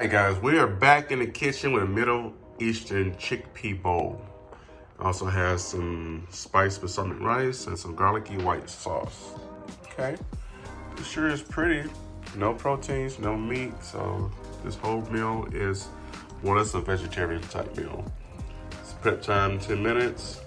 Hey guys, we are back in the kitchen with a Middle Eastern chickpea bowl. Also has some spiced balsamic rice and some garlicky white sauce. Okay, it sure is pretty. No proteins, no meat, so this whole meal is more or less a vegetarian type meal. It's prep time 10 minutes,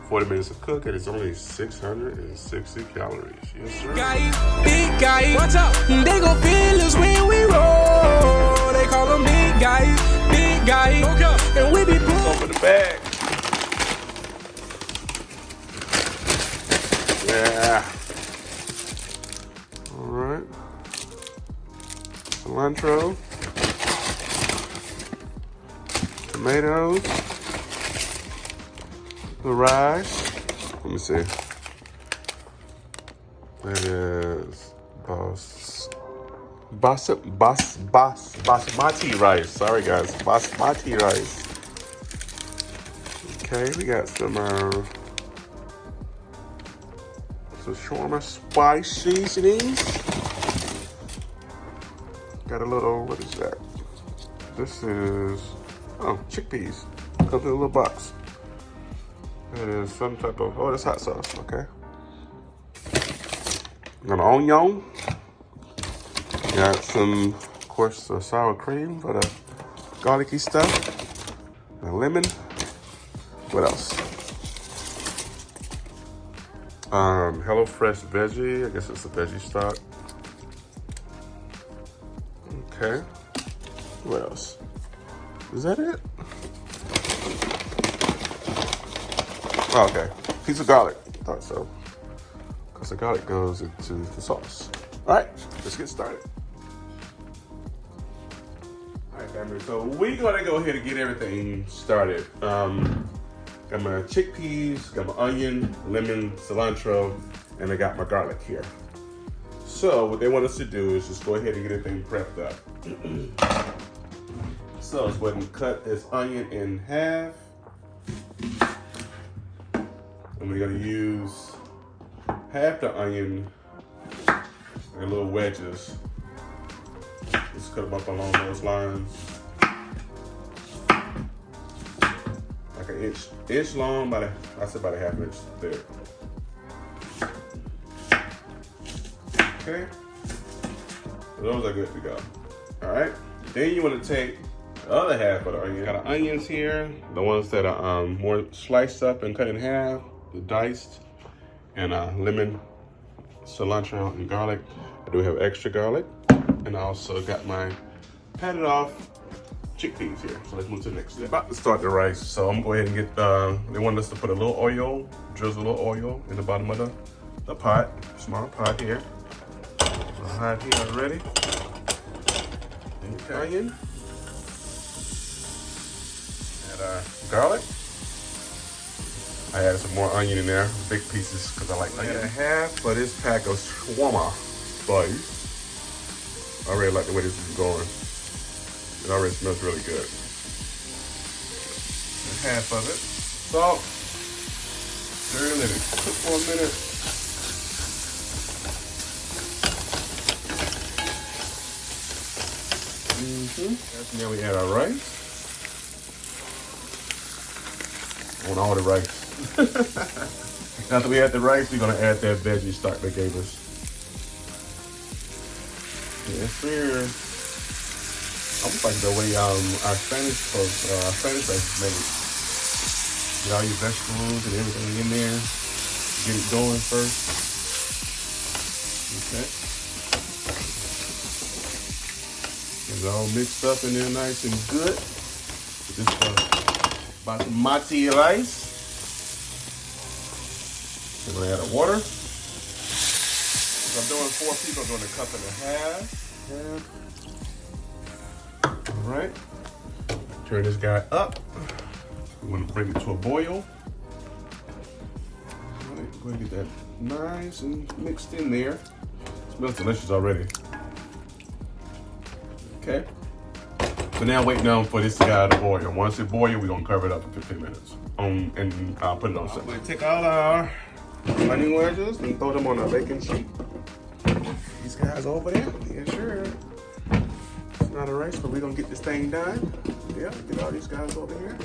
40 minutes to cook, and it's only 660 calories. Yes, sir. Big guy, watch out, they gon' feel us when we roll. They call them big guy, okay. And we be Let's open the bag. Yeah. All right. Cilantro. Tomatoes. The rice. Let me see. That is basmati rice. Sorry guys, basmati rice. Okay, we got some shawarma spice seasonings. Got a little, what is that? This is, chickpeas. Comes in a little box. It is some type of, that's hot sauce, okay. Got an onion. Got some, of course, sour cream for the garlicky stuff. A lemon. What else? Hello Fresh veggie. I guess it's a veggie stock. Okay. What else? Is that it? Oh, okay. Piece of garlic. Thought so. Because the garlic goes into the sauce. All right, let's get started. All right, family. So we're gonna go ahead and get everything started. Got my chickpeas, got my onion, lemon, cilantro, and I got my garlic here. So what they want us to do is just go ahead and get everything prepped up. So let's go ahead and cut this onion in half. And we're gonna use half the onion in little wedges. Just cut them up along those lines. Like an inch long, I said about a half inch thick. Okay, so those are good to go. All right, then you want to take the other half of the onion. Got the onions here, the ones that are more sliced up and cut in half, the diced, and lemon, cilantro, and garlic. I do have extra garlic, and I also got my patted off chickpeas here. So let's move to the next step. About to start the rice, so I'm gonna go ahead and get they want us to put a little oil, drizzle a little oil in the bottom of the pot, small pot here. Hot here already. And onion. Add our garlic. I added some more onion in there, big pieces, because I like onion. And a half for this pack of shawarma spice. I really like the way this is going. It already smells really good. And half of it. Salt. Stir and let it cook for a minute. Now we add our rice. On all the rice. After we add the rice, we're gonna add that veggie stock they gave us. Yes, sir. Almost like the way our Spanish folks, Spanish rice is made. Get all your vegetables and everything in there. Get it going first. Okay. It's all mixed up in there nice and good. With this basmati rice. I'm gonna add the water. If I'm doing 4 people, I'm doing a cup and a half. All right. Turn this guy up. We want to bring it to a boil. All right, go ahead and get that nice and mixed in there. It smells delicious already. Okay. So now wait now for this guy to boil. Once it boils, we're gonna cover it up for 15 minutes. And I'll put it on set. We're gonna take all our onion wedges and throw them on a baking sheet. These guys over there, yeah, sure. not a race, but we're gonna get this thing done. Yeah, get all these guys over here.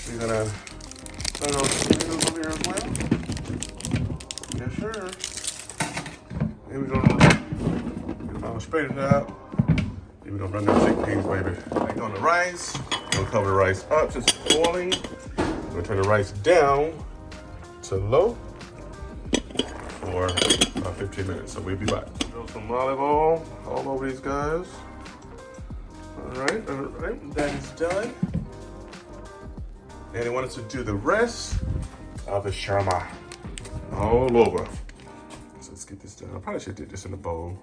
We're gonna turn on the chickens over here as well. Yes, sir. Then we're gonna get them all straightened out. Then we're gonna run them chickpeas, baby. Back on the rice. We're gonna cover the rice up since it's boiling. We're gonna turn the rice down to low for about 15 minutes. So we'll be back. Throw some olive oil all over these guys. All right, that is done. And they want us to do the rest of the shawarma all over. So let's get this done. I probably should do this in a bowl,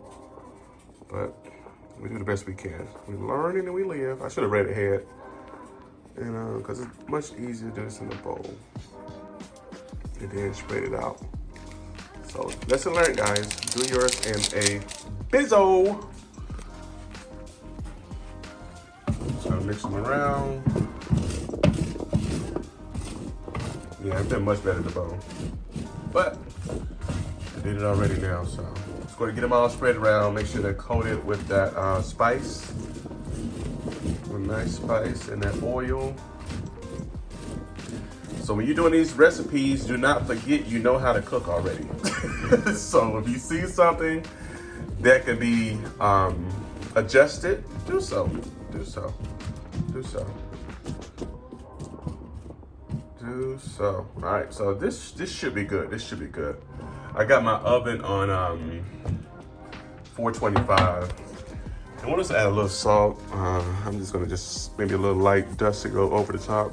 but we do the best we can. We learn and we live. I should have read ahead, and because it's much easier to do this in a bowl and then spread it out. So lesson learned, guys. Do yours in a bizzo. So mix them around. Yeah, I've done much better in the bowl, but I did it already now. So just going to get them all spread around. Make sure they're coated with that spice, with nice spice and that oil. So when you're doing these recipes, do not forget you know how to cook already. So if you see something that can be adjusted, do so. Do so. Do so. Do so. All right. So this should be good. This should be good. I got my oven on 425. I want us to add a little salt. I'm just gonna maybe a little light dusting over the top.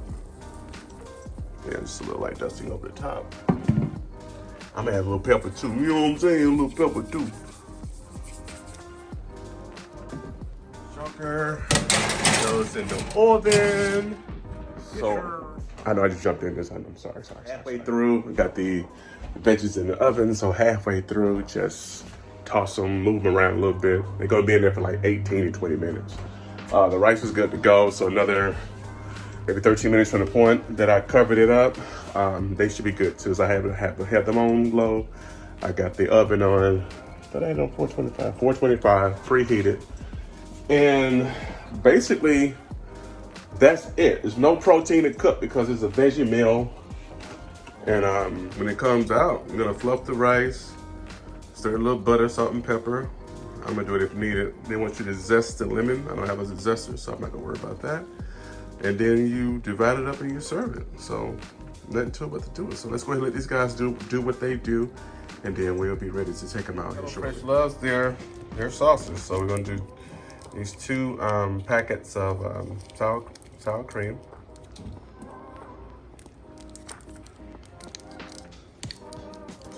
Yeah, just a little light dusting over the top. I'm gonna add a little pepper too. You know what I'm saying? A little pepper too. Sugar goes in the oven. So I know I just jumped in this. I'm sorry. Halfway through, we got the veggies in the oven. So halfway through, just toss them, move them around a little bit. They're gonna be in there for like 18 to 20 minutes. The rice is good to go. So another maybe 13 minutes from the point that I covered it up. They should be good too. So I have them on low. I got the oven on, but I had on 425 preheated. And basically, that's it. There's no protein to cook because it's a veggie meal. And when it comes out, I'm gonna fluff the rice, stir a little butter, salt, and pepper. I'm gonna do it if needed. They want you to zest the lemon. I don't have a zester, so I'm not gonna worry about that. And then you divide it up and you serve it. So nothing to it but to do it. So let's go ahead and let these guys do what they do, and then we'll be ready to take them out here shortly. Fresh loves their sauces, so we're gonna do these 2 packets of sour cream.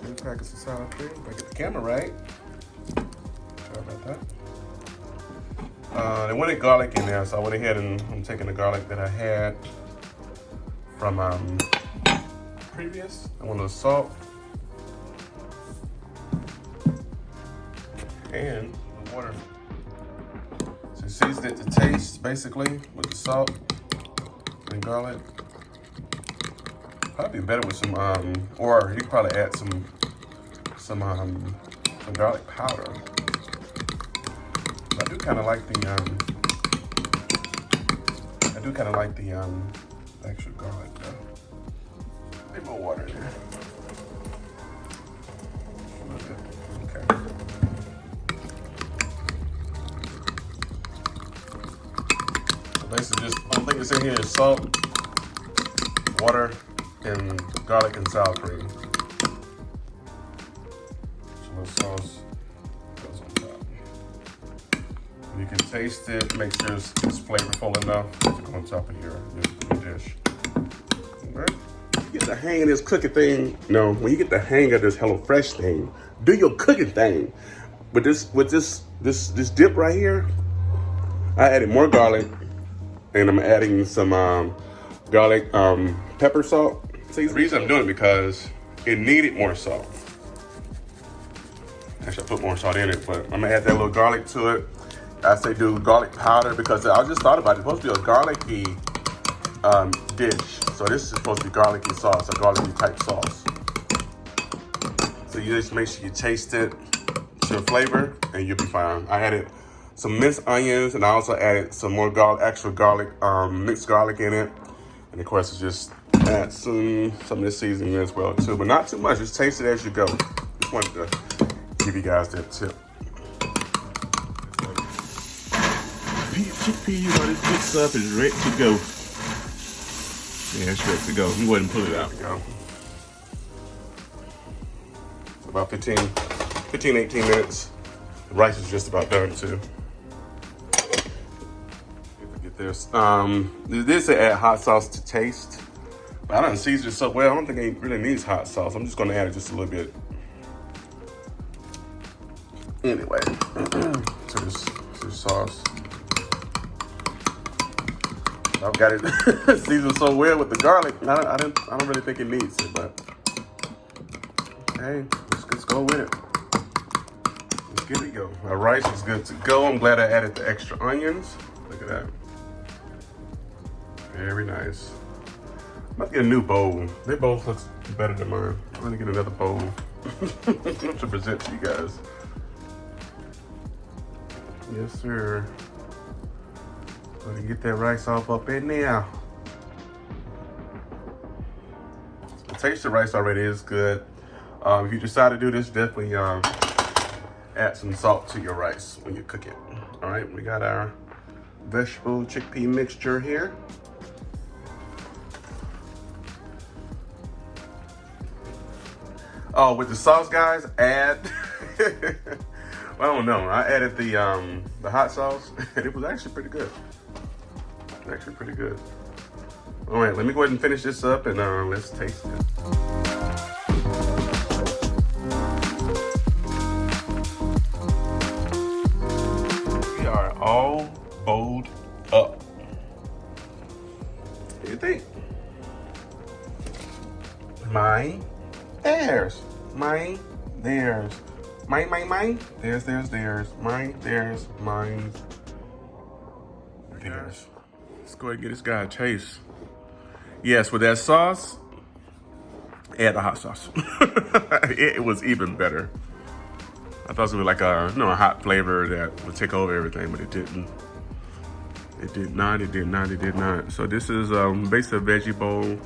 2 packets of sour cream. I get the camera right. Sorry about that. They wanted garlic in there, so I went ahead and I'm taking the garlic that I had from previous. I want a little salt and water. So season it to taste, basically, with the salt and garlic. Probably be better with some, or you could probably add some garlic powder. I do kind of like the extra garlic though. A bit more water in there. Okay. So basically, just one thing that's in here is salt, water, and garlic and sour cream. So a little sauce goes on top. You can taste it, make sure it's flavorful enough to go on top of your dish. All right. You get the hang of this cooking thing. No, when you get the hang of this HelloFresh thing, do your cooking thing. With this dip right here, I added more garlic, and I'm adding some garlic pepper salt. See, the reason I'm doing it because it needed more salt. Actually, I put more salt in it, but I'm gonna add that little garlic to it. I say do garlic powder because I just thought about it. It's supposed to be a garlicky dish. So this is supposed to be garlicky sauce, a garlicky type sauce. So you just make sure you taste it, it's your flavor, and you'll be fine. I added some minced onions, and I also added some more garlic, extra garlic, mixed garlic in it. And of course, it's just add some of this seasoning as well too, but not too much. Just taste it as you go. Just wanted to give you guys that tip. Chickpea, you know, this good stuff is ready to go. Yeah, it's ready to go. You go ahead and pull it out. It's about 15, 18 minutes. The rice is just about done too. Get this. It did say add hot sauce to taste, but I don't season it so well. I don't think it really needs hot sauce. I'm just gonna add it just a little bit. Anyway, to this sauce. I've got it seasoned so well with the garlic. I don't really think it needs it, but hey, let's go with it. Let's get it go. My rice is good to go. I'm glad I added the extra onions. Look at that. Very nice. I'm about to get a new bowl. Their bowl looks better than mine. I'm gonna get another bowl to present to you guys. Yes, sir. Gonna get that rice off up in there. The taste of the rice already is good. If you decide to do this, definitely add some salt to your rice when you cook it. All right, we got our vegetable chickpea mixture here. Oh, with the sauce, guys, add. I don't know. I added the hot sauce, and it was actually pretty good. Actually pretty good. All right, let me go ahead and finish this up, and let's taste it. We are all bowled up. What do you think? Mine, theirs. Mine, theirs. Mine. Theirs. Mine, theirs, mine, theirs. Let's go ahead and get this guy a taste. Yes, with that sauce, add the hot sauce. It was even better. I thought it was gonna be like a hot flavor that would take over everything, but it didn't. It did not. So this is basically a veggie bowl,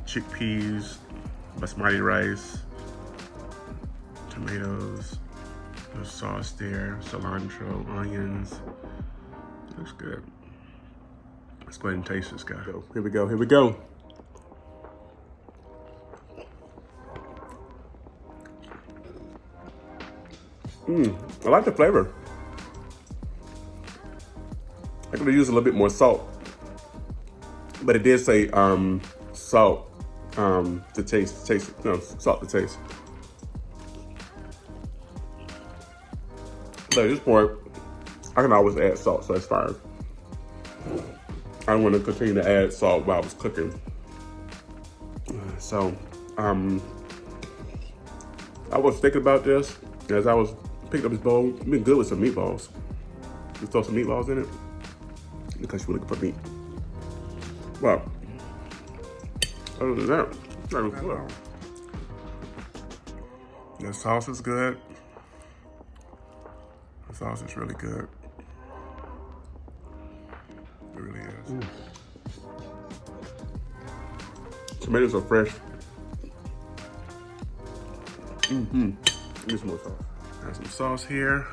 chickpeas, basmati rice, tomatoes, the sauce there, cilantro, onions. Looks good. Let's go ahead and taste this guy. Here we go. I like the flavor. I could have used a little bit more salt, but it did say salt to taste. Salt to taste. But at this point, I can always add salt, so that's fine. I want to continue to add salt while I was cooking. So, I was thinking about this as I was picking up this bowl. It'd been good with some meatballs. You throw some meatballs in it because you're looking for meat. Well, other than that, that was good. The sauce is good. The sauce is really good. It really is. Tomatoes are fresh. Need some more sauce. Add some sauce here.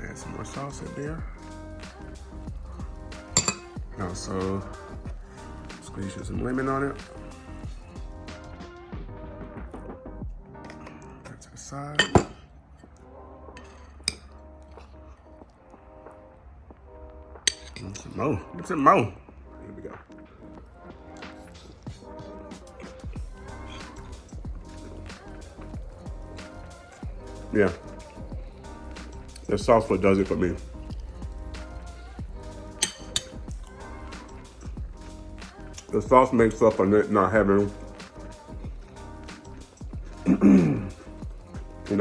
Add some more sauce in there. And also squeeze some lemon on it. Put to the side. Some more. Get some more. Here we go. Yeah. The sauce what does it for me. The sauce makes up for not having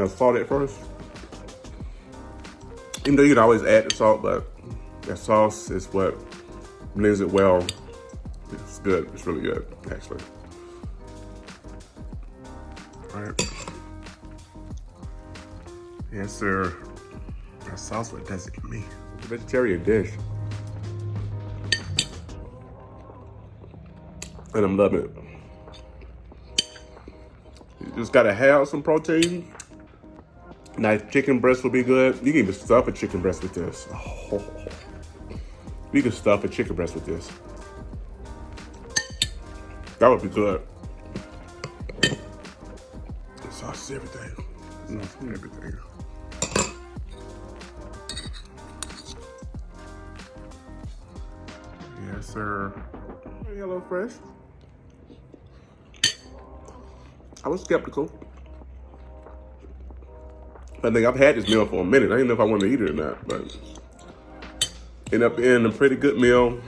salt at first. Even though you can always add the salt, but that sauce is what blends it well. It's good. It's really good, actually. All right. Yes, sir. That sauce what does it to me. It's a vegetarian dish. And I'm loving it. You just gotta have some protein. Nice chicken breast would be good. You can even stuff a chicken breast with this. Oh. You can stuff a chicken breast with this. That would be good. Sauce is everything. Everything. Yes, sir. Hello, Fresh. I was skeptical. I think I've had this meal for a minute. I didn't know if I wanted to eat it or not, but ended up being a pretty good meal.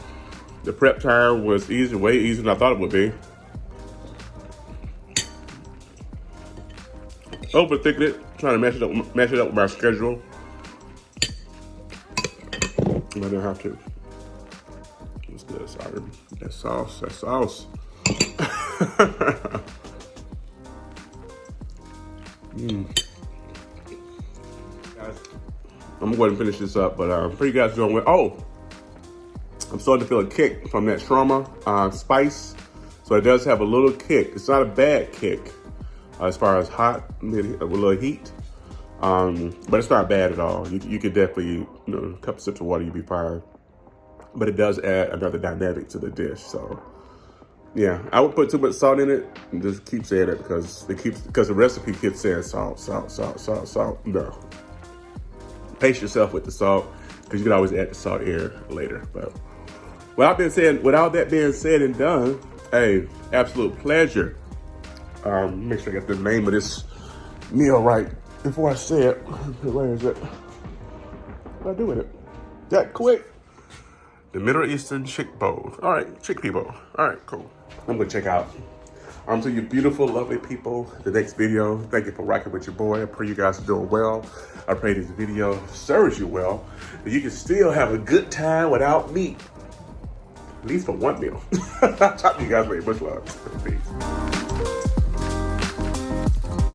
The prep time was easy, way easier than I thought it would be. Overthinking it, trying to match it up with my schedule. I didn't have to. It's good, sorry. That sauce. Guys, I'm gonna go ahead and finish this up, but I'm pretty guys doing well. Oh, I'm starting to feel a kick from that shawarma spice. So it does have a little kick. It's not a bad kick as far as hot, with a little heat. But it's not bad at all. You could definitely, a couple sips of water, you'd be fine. But it does add another dynamic to the dish. So yeah, I would put too much salt in it and just keep saying it because the recipe keeps saying salt. No. Pace yourself with the salt because you can always add the salt here later. But with all that being said and done, hey, absolute pleasure. Make sure I get the name of this meal right before I say it. Where is it? What am I doing it? That quick. The Middle Eastern chickpea bowl. All right, cool. I'm gonna check out. To you beautiful, lovely people, the next video. Thank you for rocking with your boy. I pray you guys are doing well. I pray this video serves you well, that you can still have a good time without meat. At least for one meal. Talk to you guys later. Much love. Peace.